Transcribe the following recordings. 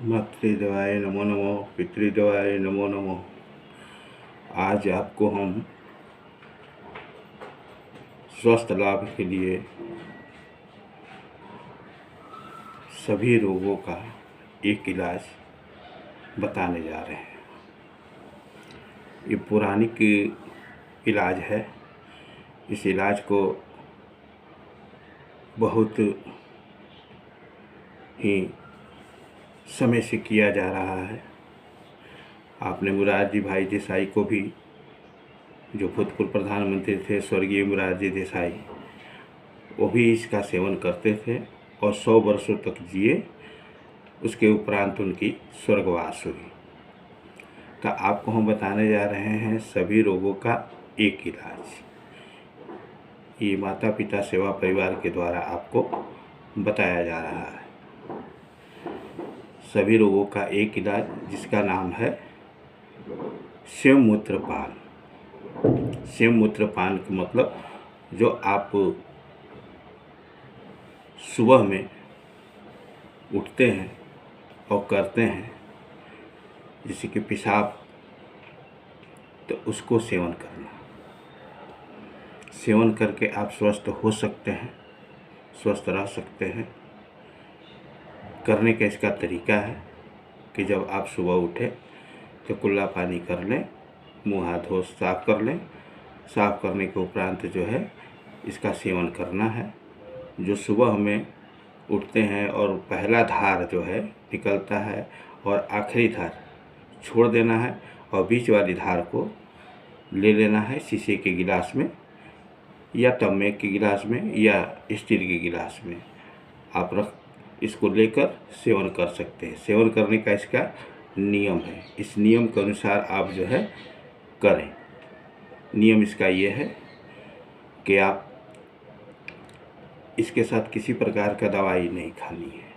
मातृदेवाय नमो नमो, पितृदेवाय नमो नमो। आज आपको हम स्वास्थ्य लाभ के लिए सभी रोगों का एक इलाज बताने जा रहे हैं। ये पौराणिक इलाज है। इस इलाज को बहुत ही समय से किया जा रहा है। आपने मुरारजी भाई देसाई को भी, जो भूतपूर्व प्रधानमंत्री थे स्वर्गीय मुरारजी देसाई, वो भी इसका सेवन करते थे और 100 वर्षों तक जिए। उसके उपरांत उनकी स्वर्गवास हुई। तो आपको हम बताने जा रहे हैं सभी रोगों का एक इलाज। ये माता पिता सेवा परिवार के द्वारा आपको बताया जा रहा है। सभी रोगों का एक इलाज, जिसका नाम है शिव मूत्रपान। शिव मूत्रपान का मतलब, जो आप सुबह में उठते हैं और करते हैं, जैसे कि पेशाब, तो उसको सेवन करना। सेवन करके आप स्वस्थ हो सकते हैं, स्वस्थ रह सकते हैं। करने का इसका तरीका है कि जब आप सुबह उठें तो कुल्ला पानी कर लें, मुँह हाथ धो साफ कर लें। साफ करने के उपरांत जो है इसका सेवन करना है। जो सुबह हमें उठते हैं और पहला धार जो है निकलता है और आखिरी धार छोड़ देना है, और बीच वाली धार को ले लेना है शीशे के गिलास में या तम्बे के गिलास में या स्टील के गिलास में। आप इसको लेकर सेवन कर सकते हैं। सेवन करने का इसका नियम है। इस नियम के अनुसार आप जो है करें। नियम इसका ये है कि आप इसके साथ किसी प्रकार का दवाई नहीं खानी है,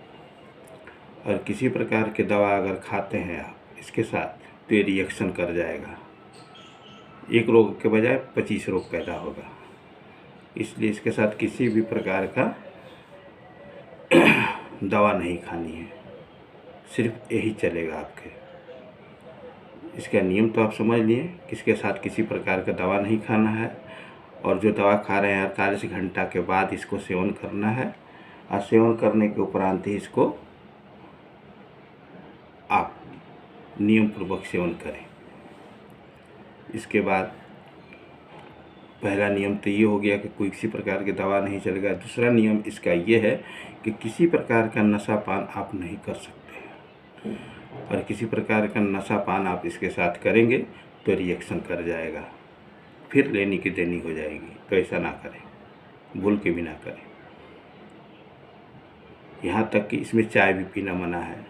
और किसी प्रकार के दवा अगर खाते हैं आप इसके साथ तो ये रिएक्शन कर जाएगा। एक रोग के बजाय 25 रोग पैदा होगा। इसलिए इसके साथ किसी भी प्रकार का दवा नहीं खानी है, सिर्फ यही चलेगा आपके। इसका नियम तो आप समझ लिए कि इसके साथ किसी प्रकार का दवा नहीं खाना है, और जो दवा खा रहे हैं 48 घंटा के बाद इसको सेवन करना है, और सेवन करने के उपरांत ही इसको आप नियम पूर्वक सेवन करें। इसके बाद पहला नियम तो ये हो गया कि कोई किसी प्रकार की दवा नहीं चलेगा। दूसरा नियम इसका ये है कि किसी प्रकार का नशा पान आप नहीं कर सकते हैं, और किसी प्रकार का नशा पान आप इसके साथ करेंगे तो रिएक्शन कर जाएगा, फिर लेनी की देनी हो जाएगी। तो ऐसा ना करें, भूल के भी ना करें। यहाँ तक कि इसमें चाय भी पीना मना है।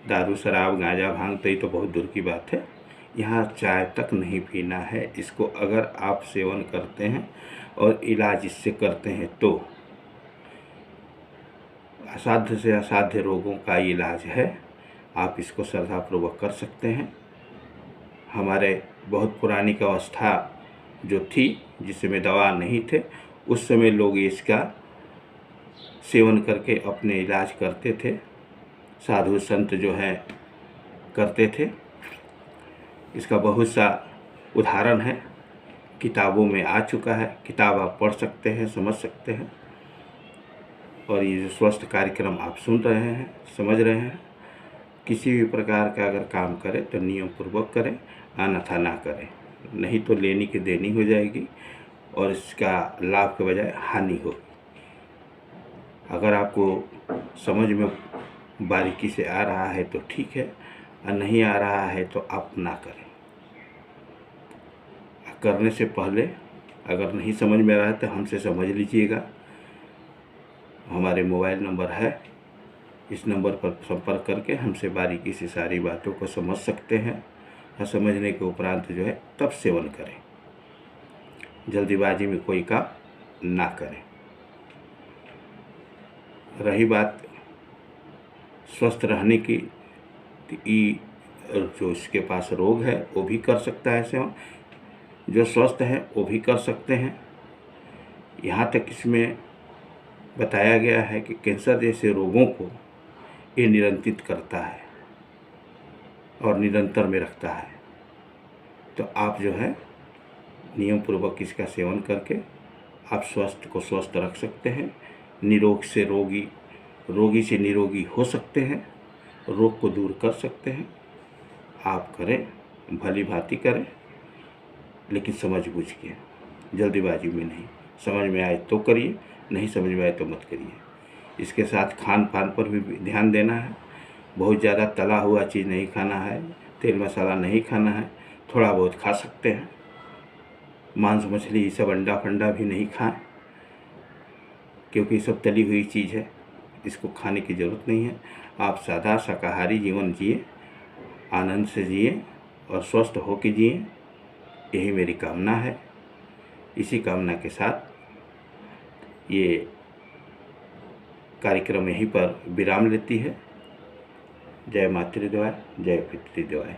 दारू शराब गांजा भांग तो ये तो बहुत दूर की बात है। यहाँ चाय तक नहीं पीना है। इसको अगर आप सेवन करते हैं और इलाज इससे करते हैं तो असाध्य से असाध्य रोगों का इलाज है। आप इसको श्रद्धापूर्वक कर सकते हैं। हमारे बहुत पुरानी अवस्था जो थी, जिसमें दवा नहीं थे, उस समय लोग इसका सेवन करके अपने इलाज करते थे। साधु संत जो है करते थे। इसका बहुत सा उदाहरण है, किताबों में आ चुका है। किताब आप पढ़ सकते हैं, समझ सकते हैं। और ये जो स्वस्थ कार्यक्रम आप सुन रहे हैं, समझ रहे हैं, किसी भी प्रकार का अगर काम करें तो नियम पूर्वक करें, अन्यथा ना करें। नहीं तो लेनी की देनी हो जाएगी और इसका लाभ के बजाय हानि होगी। अगर आपको समझ में बारीकी से आ रहा है तो ठीक है, और नहीं आ रहा है तो आप ना करें। करने से पहले अगर नहीं समझ में आ रहा है तो हमसे समझ लीजिएगा। हमारे मोबाइल नंबर है, इस नंबर पर संपर्क करके हमसे बारीकी से सारी बातों को समझ सकते हैं, और समझने के उपरांत जो है तब सेवन करें। जल्दीबाजी में कोई काम ना करें। रही बात स्वस्थ रहने की, जो इसके पास रोग है वो भी कर सकता है सेवन, जो स्वस्थ है वो भी कर सकते हैं। यहाँ तक इसमें बताया गया है कि कैंसर जैसे रोगों को ये नियंत्रित करता है। और निरंतर में रखता है। तो आप जो है नियम पूर्वक इसका सेवन करके आप स्वास्थ्य को स्वस्थ रख सकते हैं, रोगी से निरोगी हो सकते हैं, रोग को दूर कर सकते हैं। आप करें, भली भांति करें, लेकिन समझ बूझ के, जल्दीबाजी में नहीं। समझ में आए तो करिए, नहीं समझ में आए तो मत करिए। इसके साथ खान पान पर भी ध्यान देना है। बहुत ज़्यादा तला हुआ चीज़ नहीं खाना है, तेल मसाला नहीं खाना है। थोड़ा बहुत खा सकते हैं, मांस मछली ये सब अंडा फंडा भी नहीं खाएं, क्योंकि ये सब तली हुई चीज़ है, इसको खाने की ज़रूरत नहीं है। आप सादा शाकाहारी जीवन जिए, आनंद से जिए और स्वस्थ होकर जिए, यही मेरी कामना है। इसी कामना के साथ ये कार्यक्रम यहीं पर विराम लेती है। जय मातृ देवाय, जय पितृ देवाय।